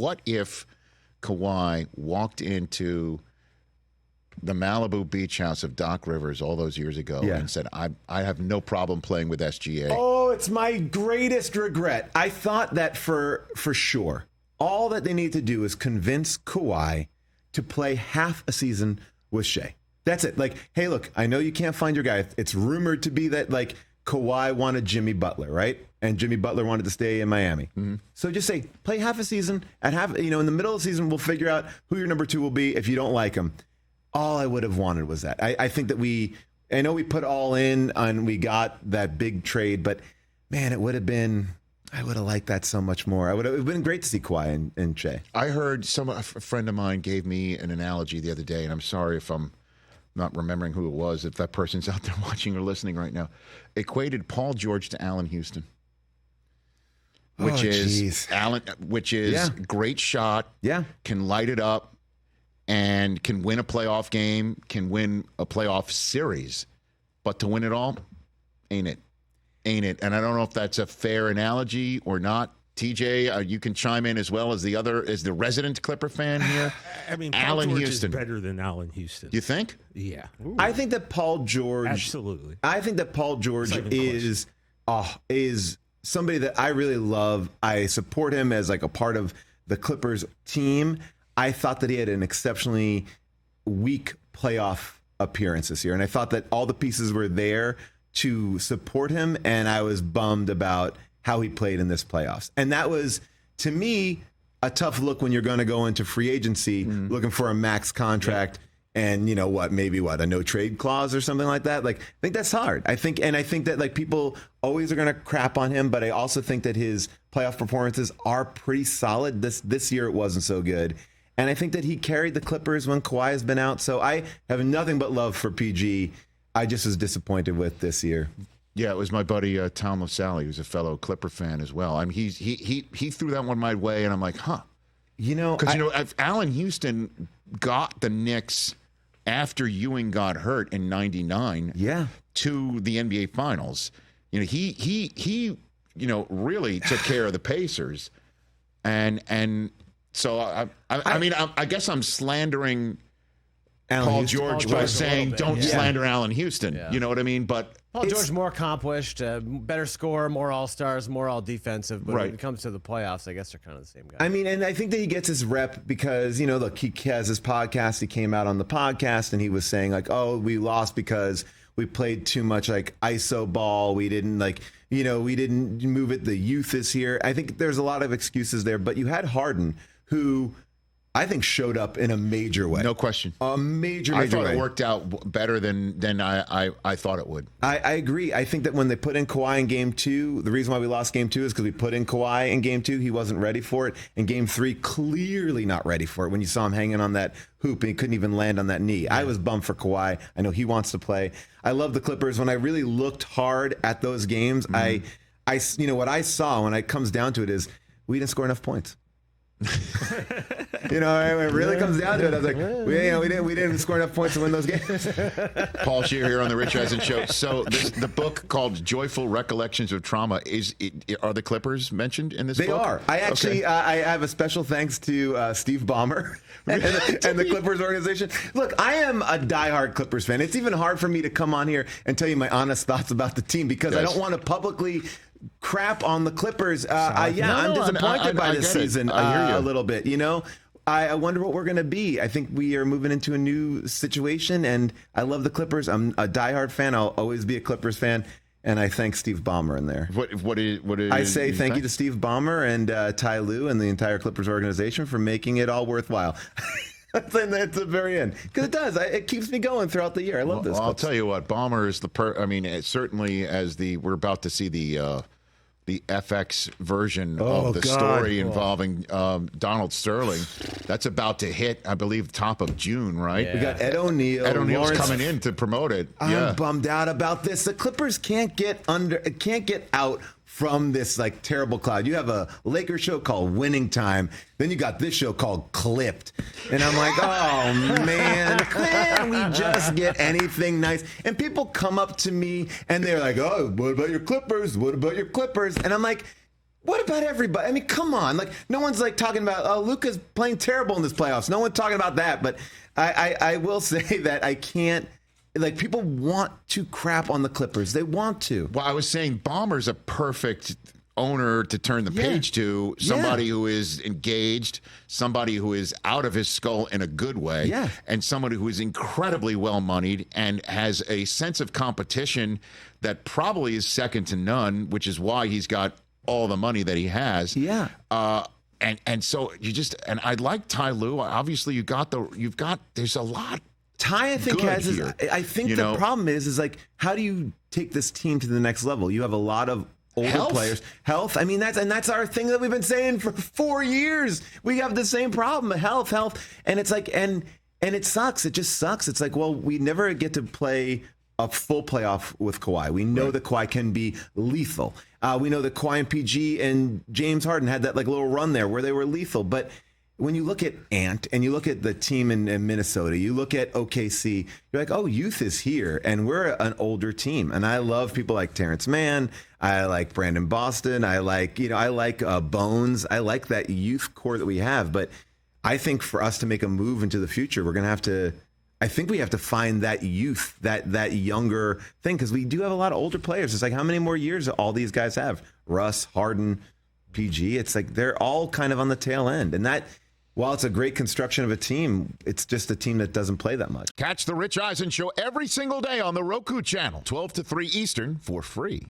what if Kawhi walked into the Malibu beach house of Doc Rivers all those years ago and said, I have no problem playing with SGA? Oh, it's my greatest regret. I thought that for sure, all that they need to do is convince Kawhi to play half a season with Shai. That's it. Like, hey, look, I know you can't find your guy. It's rumored to be that, like, Kawhi wanted Jimmy Butler, right? And Jimmy Butler wanted to stay in Miami. Mm-hmm. So just say, play half a season. In the middle of the season, we'll figure out who your number 2 will be if you don't like him. All I would have wanted was that. I think that I know we put all in and we got that big trade, but man, it would have been, I would have liked that so much more. It would have been great to see Kawhi and Shai. I heard a friend of mine gave me an analogy the other day, and I'm sorry if I'm not remembering who it was, if that person's out there watching or listening right now, equated Paul George to Allen Houston. Which is great shot, can light it up, and can win a playoff game, can win a playoff series. But to win it all, ain't it? And I don't know if that's a fair analogy or not. TJ, you can chime in as well as the resident Clipper fan here. I mean, Paul George is better than Allen Houston. You think? Yeah. Ooh. I think that Paul George... Absolutely. I think that Paul George is somebody that I really love. I support him as like a part of the Clippers team. I thought that he had an exceptionally weak playoff appearance this year, and I thought that all the pieces were there to support him, and I was bummed about how he played in this playoffs. And that was, to me, a tough look when you're going to go into free agency looking for a max contract and, maybe a no trade clause or something like that. Like, I think that's hard. I think that like people always are going to crap on him, but I also think that his playoff performances are pretty solid. This year it wasn't so good. And I think that he carried the Clippers when Kawhi has been out. So I have nothing but love for PG. I just was disappointed with this year. Yeah, it was my buddy Tom LaSalle, who's a fellow Clipper fan as well. I mean, he threw that one my way, and I'm like, huh. Because if Allen Houston got the Knicks after Ewing got hurt in '99, to the NBA Finals, he really took care of the Pacers, and so I guess I'm slandering Paul George by saying don't slander Allen Houston. Yeah. You know what I mean? But Paul George more accomplished, better scorer, more all-stars, more all-defensive. But when it comes to the playoffs, I guess they're kind of the same guy. I mean, and I think that he gets his rep because, look, he has his podcast. He came out on the podcast and he was saying like, oh, we lost because we played too much like ISO ball. We didn't we didn't move it. The youth is here. I think there's a lot of excuses there. But you had Harden, who I think showed up in a major way. No question. A major I thought way. It worked out better than I thought it would. I agree. I think that when they put in Kawhi in Game 2, the reason why we lost Game 2 is because we put in Kawhi in Game 2. He wasn't ready for it. In Game 3, clearly not ready for it when you saw him hanging on that hoop and he couldn't even land on that knee. Yeah. I was bummed for Kawhi. I know he wants to play. I love the Clippers. When I really looked hard at those games, I what I saw when it comes down to it is we didn't score enough points. When it really comes down to it, I was like, we didn't score enough points to win those games. Paul Scheer here on the Rich Eisen Show. So the book called Joyful Recollections of Trauma, are the Clippers mentioned in this book? They are. I actually, I have a special thanks to Steve Ballmer and the Clippers organization. Look, I am a diehard Clippers fan. It's even hard for me to come on here and tell you my honest thoughts about the team because I don't want to publicly crap on the Clippers. I'm disappointed by this season a little bit. I wonder what we're going to be. I think we are moving into a new situation, and I love the Clippers. I'm a diehard fan. I'll always be a Clippers fan, and I thank Steve Ballmer in there. What I say thank you to Steve Ballmer and Ty Lue and the entire Clippers organization for making it all worthwhile. That's at the very end because it does. It keeps me going throughout the year. I love this. I'll tell you what, Ballmer is certainly we're about to see the FX version of the story involving Donald Sterling. That's about to hit, I believe, top of June, right? Yeah. We got Ed O'Neill. Ed O'Neill's coming in to promote it. I'm bummed out about this. The Clippers can't get out from this like terrible cloud. You have a Lakers show called Winning Time. Then you got this show called Clipped. And I'm like, oh man, can we just get anything nice? And people come up to me and they're like, oh, what about your Clippers? What about your Clippers? And I'm like, What about everybody? I mean, come on. Like, no one's like talking about, oh, Luka's playing terrible in this playoffs. No one's talking about that. But I will say that I can't, like, people want to crap on the Clippers. They want to. Well, I was saying Ballmer's a perfect owner to turn the page to, somebody who is engaged, somebody who is out of his skull in a good way, and somebody who is incredibly well moneyed and has a sense of competition that probably is second to none, which is why he's got all the money that he has. And so you just, and I like Ty Lue. Obviously there's a lot. Ty, I think I think the problem is like, how do you take this team to the next level? You have a lot of older players. Health. I mean, that's our thing that we've been saying for 4 years. We have the same problem, health. And it's like, and it sucks. It just sucks. It's like, well, we never get to play a full playoff with Kawhi. We know that Kawhi can be lethal. We know that Kawhi and PG and James Harden had that like little run there where they were lethal. But when you look at Ant and you look at the team in Minnesota, you look at OKC, you're like, oh, youth is here, and we're an older team. And I love people like Terrence Mann. I like Brandon Boston. I like Bones. I like that youth core that we have. But I think for us to make a move into the future, we're going to have to. I think we have to find that youth, that younger thing, because we do have a lot of older players. It's like, how many more years do all these guys have? Russ, Harden, PG. It's like they're all kind of on the tail end. And that, while it's a great construction of a team, it's just a team that doesn't play that much. Catch the Rich Eisen Show every single day on the Roku channel, 12 to 3 Eastern, for free.